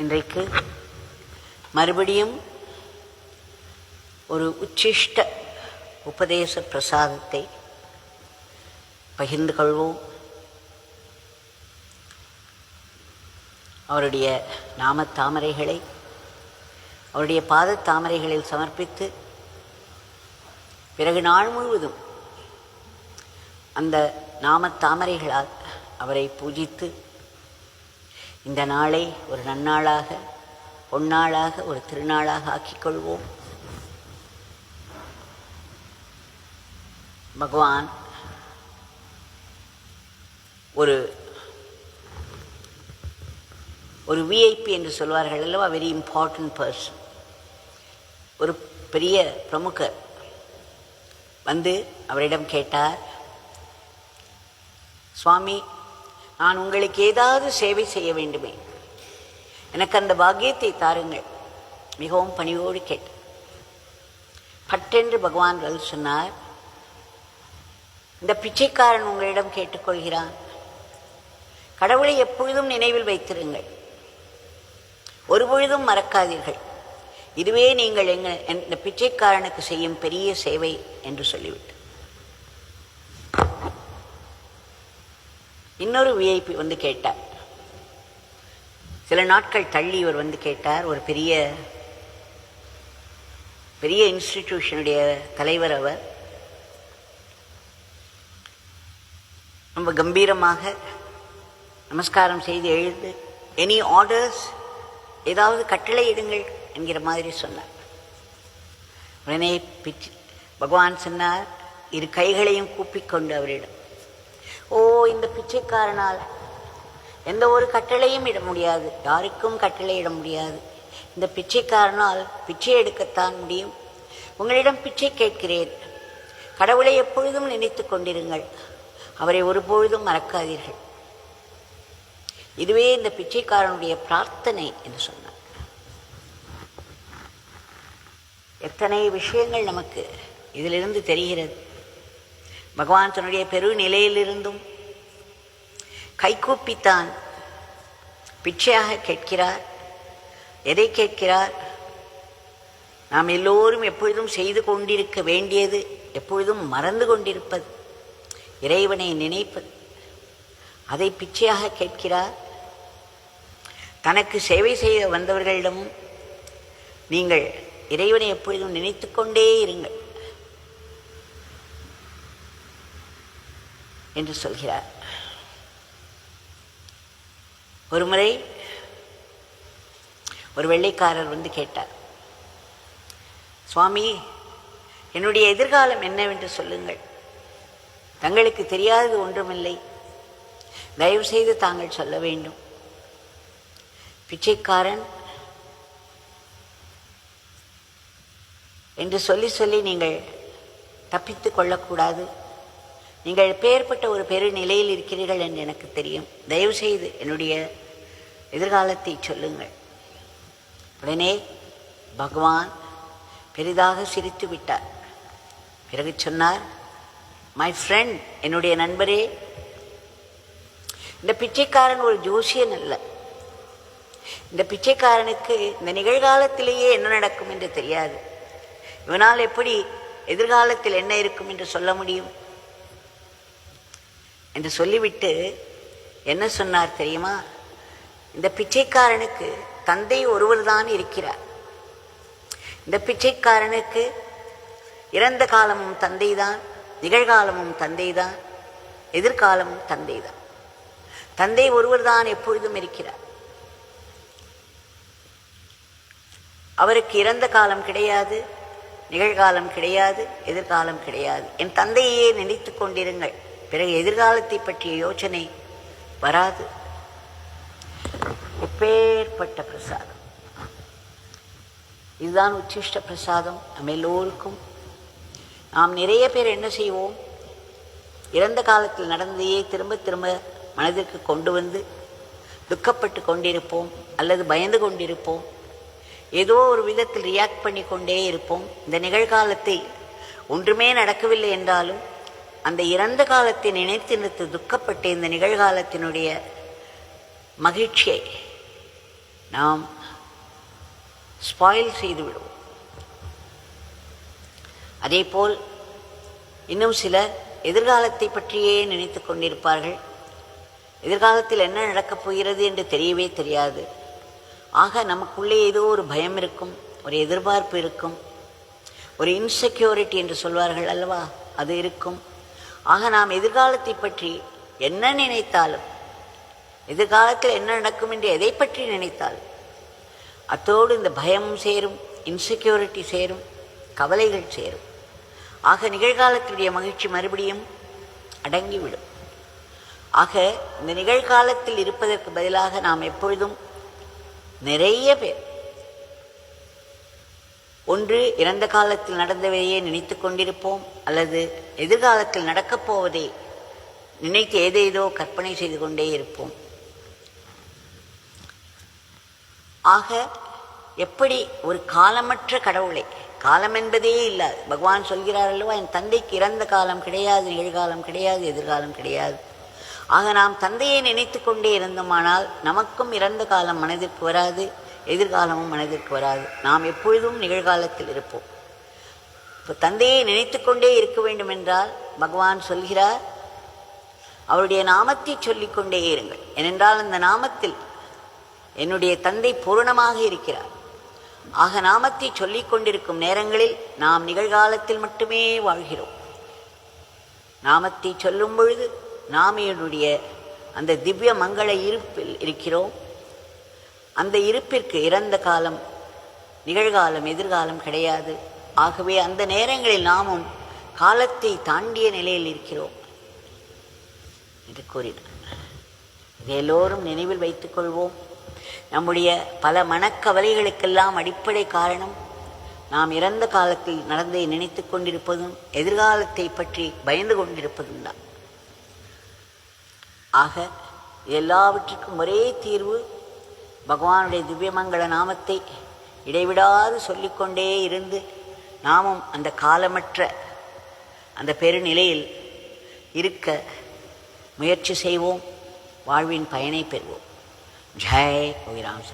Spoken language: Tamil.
இன்றைக்கு மறுபடியும் ஒரு உச்சிஷ்ட உபதேச பிரசாதத்தை பகிர்ந்து கொள்வோம். அவருடைய நாம தாமரைகளை அவருடைய பாத தாமரைகளில் சமர்ப்பித்து பிறகு நாள் முழுவதும் அந்த நாம தாமரைகளால் அவரை பூஜித்து இந்த நாளை ஒரு நன்னாளாக பொன்னாளாக ஒரு திருநாளாக ஆக்கிக்கொள்வோம். பகவான் ஒரு விஐபி என்று சொல்வார்கள் அல்லவா, வெரி இம்பார்ட்டன்ட் பர்சன், ஒரு பெரிய பிரமுகர் வந்து அவரிடம் கேட்டார், சுவாமி, நான் உங்களுக்கு ஏதாவது சேவை செய்ய வேண்டுமே, எனக்கு அந்த பாக்கியத்தை தாருங்கள், மிகவும் பணிவோடு கேட்டார். பட்டென்று பகவான் பதில் சொன்னார், இந்த பிச்சைக்காரன் உங்களிடம் கேட்டுக்கொள்கிறான், கடவுளை எப்பொழுதும் நினைவில் வைத்திருங்கள், ஒருபொழுதும் மறக்காதீர்கள், இதுவே நீங்கள் இந்த பிச்சைக்காரனுக்கு செய்யும் பெரிய சேவை என்று சொல்லிவிட்டு இன்னொரு விஐபி வந்து கேட்டார். சில நாட்கள் தள்ளி இவர் வந்து கேட்டார். ஒரு பெரிய பெரிய இன்ஸ்டிடியூஷனுடைய தலைவர் அவர். ரொம்ப கம்பீரமாக நமஸ்காரம் செய்து எழுந்து, எனி ஆர்டர்ஸ், ஏதாவது கட்டளை இடுங்கள் என்கிற மாதிரி சொன்னார். உடனே பகவான் சொன்னார், இரு கைகளையும் கூப்பிக்கொண்டு அவரிடம், ஓ, இந்த பிச்சைக்காரனால் எந்த ஒரு கட்டளையும் இட முடியாது, யாருக்கும் கட்டளை இட முடியாது, இந்த பிச்சைக்காரனால் பிச்சை எடுக்கத்தான் முடியும், உங்களிடம் பிச்சை கேட்கிறேன், கடவுளை எப்பொழுதும் நினைத்து கொண்டிருங்கள், அவரை ஒருபொழுதும் மறக்காதீர்கள், இதுவே இந்த பிச்சைக்காரனுடைய பிரார்த்தனை என்று சொன்னார். எத்தனை விஷயங்கள் நமக்கு இதிலிருந்து தெரிகிறது. பகவான் தன்னுடைய பெரு நிலையிலிருந்தும் கைகூப்பித்தான் பிச்சையாக கேட்கிறார். எதை கேட்கிறார்? நாம் எல்லோரும் எப்பொழுதும் செய்து கொண்டிருக்க வேண்டியது, எப்பொழுதும் மறந்து கொண்டிருப்பது, இறைவனை நினைப்பது, அதை பிச்சையாக கேட்கிறார். தனக்கு சேவை செய்ய வந்தவர்களிடமும் நீங்கள் இறைவனை எப்பொழுதும் நினைத்து கொண்டே இருங்கள் என்று சொல்கிறார். ஒருமுறை ஒரு வெள்ளைக்காரர் வந்து கேட்டார், சுவாமி, என்னுடைய எதிர்காலம் என்னவென்று சொல்லுங்கள், தங்களுக்கு தெரியாதது ஒன்றுமில்லை, தயவு செய்து தாங்கள் சொல்ல வேண்டும். பிச்சைக்காரன் என்று சொல்லி சொல்லி நீங்கள் தப்பித்து கொள்ளக்கூடாது, நீங்கள் பெயர்பட்ட ஒரு பெரு நிலையில் இருக்கிறீர்கள் என்று எனக்கு தெரியும், தயவு செய்து என்னுடைய எதிர்காலத்தை சொல்லுங்கள். உடனே பகவான் பெரிதாக சிரித்து விட்டார். பிறகு சொன்னார், மை ஃப்ரெண்ட், என்னுடைய நண்பரே, இந்த பிச்சைக்காரன் ஒரு ஜோசியன் அல்ல, இந்த பிச்சைக்காரனுக்கு இந்த நிகழ்காலத்திலேயே என்ன நடக்கும் என்று தெரியாது, இவனால் எப்படி எதிர்காலத்தில் என்ன இருக்கும் என்று சொல்ல முடியும் என்று சொல்லிவிட்டு என்ன சொன்னார் தெரியுமா? இந்த பிச்சைக்காரனுக்கு தந்தை ஒருவர் தான் இருக்கிறார், இந்த பிச்சைக்காரனுக்கு இறந்த காலமும் தந்தை தான், நிகழ்காலமும் தந்தை தான், எதிர்காலமும் தந்தை தான், தந்தை ஒருவர் தான் எப்பொழுதும் இருக்கிறார், அவருக்கு இறந்த காலம் கிடையாது, நிகழ்காலம் கிடையாது, எதிர்காலம் கிடையாது. என் தந்தையே நினைத்து கொண்டிருங்கள், பிறகு எதிர்காலத்தை பற்றிய யோசனை வராது. எப்பேற்பட்ட பிரசாதம்! இதுதான் உச்சிஷ்ட பிரசாதம். நம்ம எல்லோருக்கும் நாம் நிறைய பேர் என்ன செய்வோம், இறந்த காலத்தில் நடந்ததையே திரும்ப திரும்ப மனதிற்கு கொண்டு வந்து துக்கப்பட்டு கொண்டிருப்போம், அல்லது பயந்து கொண்டிருப்போம், ஏதோ ஒரு விதத்தில் ரியாக்ட் பண்ணி கொண்டே இருப்போம். இந்த நிகழ்காலத்தை ஒன்றுமே நடக்கவில்லை என்றாலும் அந்த இறந்த காலத்தை நினைத்து துக்கப்பட்டு இந்த நிகழ்காலத்தினுடைய மகிழ்ச்சியை நாம் ஸ்பாயில் செய்து விடுவோம். அதேபோல் இன்னும் சிலர் எதிர்காலத்தை பற்றியே நினைத்து கொண்டிருப்பார்கள். எதிர்காலத்தில் என்ன நடக்கப் போகிறது என்று தெரியவே தெரியாது. ஆக நமக்குள்ளே ஏதோ ஒரு பயம் இருக்கும், ஒரு எதிர்பார்ப்பு இருக்கும், ஒரு இன்செக்யூரிட்டி என்று சொல்வார்கள் அல்லவா, அது இருக்கும். ஆக நாம் எதிர்காலத்தை பற்றி என்ன நினைத்தாலும், எதிர்காலத்தில் என்ன நடக்கும் என்று எதை பற்றி நினைத்தாலும் அத்தோடு இந்த பயமும் சேரும், இன்செக்யூரிட்டி சேரும், கவலைகள் சேரும். ஆக நிகழ்காலத்துடைய மகிழ்ச்சி மறுபடியும் அடங்கிவிடும். ஆக இந்த நிகழ்காலத்தில் இருப்பதற்கு பதிலாக நாம் எப்பொழுதும் நிறைய பேர் ஒன்று இறந்த காலத்தில் நடந்தவையே நினைத்து கொண்டிருப்போம், அல்லது எதிர்காலத்தில் நடக்கப் போவதை நினைத்து ஏதேதோ கற்பனை செய்து கொண்டே இருப்போம். ஆக எப்படி ஒரு காலமற்ற கடவுளை, காலம் என்பதே இல்லாது பகவான் சொல்கிறார் அல்லவா, என் தந்தைக்கு இறந்த காலம் கிடையாது, நிகழ்காலம் கிடையாது, எதிர்காலம் கிடையாது. ஆக நாம் தந்தையை நினைத்து கொண்டே இருந்தோமானால் நமக்கும் இறந்த காலம் மனதிற்கு வராது, எதிர்காலமும் மனதிற்கு வராது. நாம் எப்பொழுதும் நிகழ்காலத்தில் இருப்போம். இப்போ தந்தையை நினைத்து கொண்டே இருக்க வேண்டும் என்றால் பகவான் சொல்கிறார், அவருடைய நாமத்தை சொல்லிக்கொண்டே இருங்கள். ஏனென்றால் அந்த நாமத்தில் என்னுடைய தந்தை பூரணமாக இருக்கிறார். ஆக நாமத்தை சொல்லிக் கொண்டிருக்கும் நேரங்களில் நாம் நிகழ்காலத்தில் மட்டுமே வாழ்கிறோம். நாமத்தை சொல்லும் பொழுது நாம் என்னுடைய அந்த திவ்ய மங்கள இருப்பில் இருக்கிறோம். அந்த இருப்பிற்கு இறந்த காலம், நிகழ்காலம், எதிர்காலம் கிடையாது. ஆகவே அந்த நேரங்களில் நாமும் காலத்தை தாண்டிய நிலையில் இருக்கிறோம் என்று கூறினார். இதை எல்லோரும் நினைவில் வைத்துக் கொள்வோம். நம்முடைய பல மனக்கவலைகளுக்கெல்லாம் அடிப்படை காரணம் நாம் இறந்த காலத்தில் நடந்ததை நினைத்து கொண்டிருப்பதும் எதிர்காலத்தை பற்றி பயந்து கொண்டிருப்பதும் தான். ஆக எல்லாவற்றுக்கும் ஒரே தீர்வு பகவானுடைய திவ்யமங்கள நாமத்தை இடைவிடாது சொல்லிக்கொண்டே இருந்து நாமும் அந்த காலமற்ற அந்த பெருநிலையில் இருக்க முயற்சி செய்வோம். வாழ்வின் பயனை பெறுவோம். ஜெய் கோவிராம்.